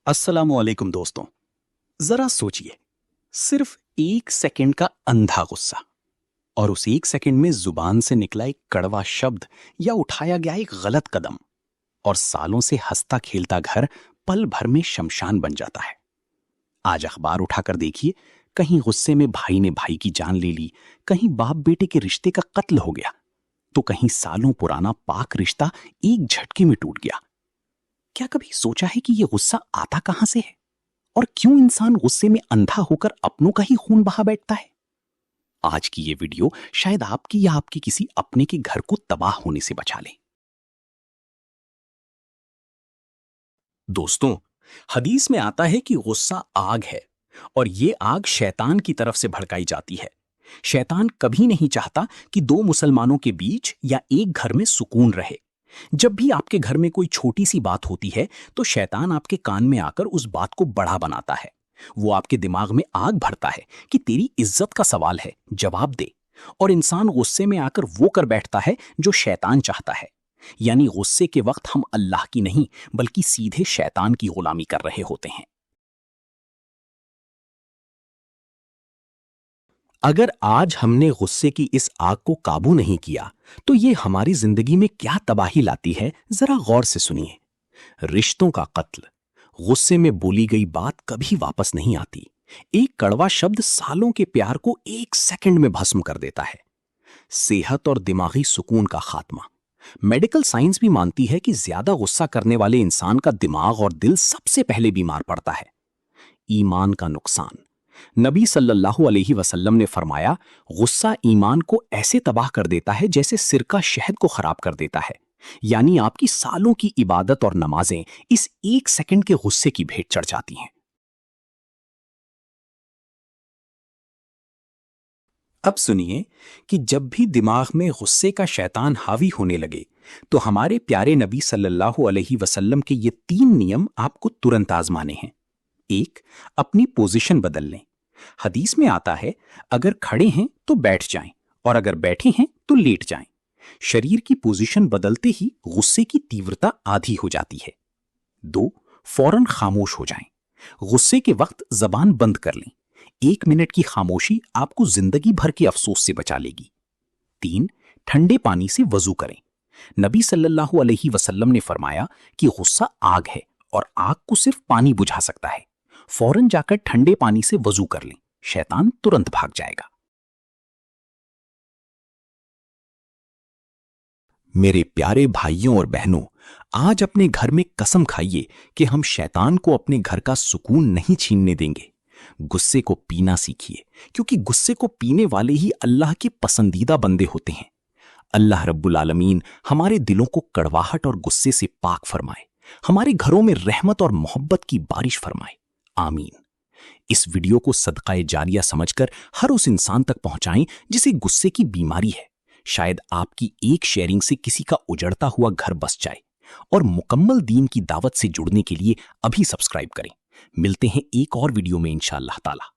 अस्सलामुअलैकुम दोस्तों। जरा सोचिए, सिर्फ 1 सेकंड का अंधा गुस्सा और उस 1 सेकंड में जुबान से निकला एक कड़वा शब्द या उठाया गया एक गलत कदम और सालों से हंसता खेलता घर पल भर में शमशान बन जाता है। आज अखबार उठाकर देखिए, कहीं गुस्से में भाई ने भाई की जान ले ली, कहीं बाप बेटे के रिश्ते का कत्ल हो गया, तो कहीं सालों पुराना पाक रिश्ता एक झटके में टूट गया। क्या कभी सोचा है कि यह गुस्सा आता कहां से है और क्यों इंसान गुस्से में अंधा होकर अपनों का ही खून बहा बैठता है? आज की ये वीडियो शायद आपकी या आपके किसी अपने के घर को तबाह होने से बचा ले। दोस्तों, हदीस में आता है कि गुस्सा आग है और ये आग शैतान की तरफ से भड़काई जाती है। शैतान कभी नहीं चाहता कि दो मुसलमानों के बीच या एक घर में सुकून रहे। जब भी आपके घर में कोई छोटी सी बात होती है तो शैतान आपके कान में आकर उस बात को बड़ा बनाता है। वो आपके दिमाग में आग भरता है कि तेरी इज्जत का सवाल है, जवाब दे। और इंसान गुस्से में आकर वो कर बैठता है जो शैतान चाहता है। यानी गुस्से के वक्त हम अल्लाह की नहीं बल्कि सीधे शैतान की गुलामी कर रहे होते हैं। अगर आज हमने गुस्से की इस आग को काबू नहीं किया तो ये हमारी जिंदगी में क्या तबाही लाती है, जरा गौर से सुनिए। रिश्तों का कत्ल, गुस्से में बोली गई बात कभी वापस नहीं आती। एक कड़वा शब्द सालों के प्यार को 1 सेकंड में भस्म कर देता है। सेहत और दिमागी सुकून का खात्मा। मेडिकल साइंस भी मानती है कि ज्यादा गुस्सा करने वाले इंसान का दिमाग और दिल सबसे पहले बीमार पड़ता है। ईमान का नुकसान। नबी सल्लल्लाहु अलैहि वसल्लम ने फरमाया, गुस्सा ईमान को ऐसे तबाह कर देता है जैसे सिरका शहद को खराब कर देता है। यानी आपकी सालों की इबादत और नमाजें इस 1 सेकंड के गुस्से की भेंट चढ़ जाती हैं। अब सुनिए कि जब भी दिमाग में गुस्से का शैतान हावी होने लगे तो हमारे प्यारे नबी सल्लल्लाहु अलैहि वसल्लम के ये 3 नियम आपको तुरंत आजमाने हैं। 1, अपनी पोजीशन बदल लें। हदीस में आता है, अगर खड़े हैं तो बैठ जाएं और अगर बैठे हैं तो लेट जाएं। शरीर की पोजीशन बदलते ही गुस्से की तीव्रता आधी हो जाती है। 2, फौरन खामोश हो जाएं। गुस्से के वक्त जबान बंद कर लें। 1 मिनट की खामोशी आपको जिंदगी भर के अफसोस से बचा लेगी। 3, ठंडे पानी से वजू करें। नबी सल्लल्लाहु अलैहि वसल्लम ने फरमाया कि गुस्सा आग है और आग को सिर्फ पानी बुझा सकता है। फौरन जाकर ठंडे पानी से वजू कर लें, शैतान तुरंत भाग जाएगा। मेरे प्यारे भाइयों और बहनों, आज अपने घर में कसम खाइए कि हम शैतान को अपने घर का सुकून नहीं छीनने देंगे। गुस्से को पीना सीखिए, क्योंकि गुस्से को पीने वाले ही अल्लाह के पसंदीदा बंदे होते हैं। अल्लाह रब्बुल आलमीन हमारे दिलों को कड़वाहट और गुस्से से पाक फरमाए, हमारे घरों में रहमत और मोहब्बत की बारिश फरमाए। आमीन। इस वीडियो को सदकाए जारिया समझकर हर उस इंसान तक पहुंचाएं जिसे गुस्से की बीमारी है। शायद आपकी एक शेयरिंग से किसी का उजड़ता हुआ घर बस जाए। और मुकम्मल दीन की दावत से जुड़ने के लिए अभी सब्सक्राइब करें। मिलते हैं एक और वीडियो में इंशाअल्लाह ताला।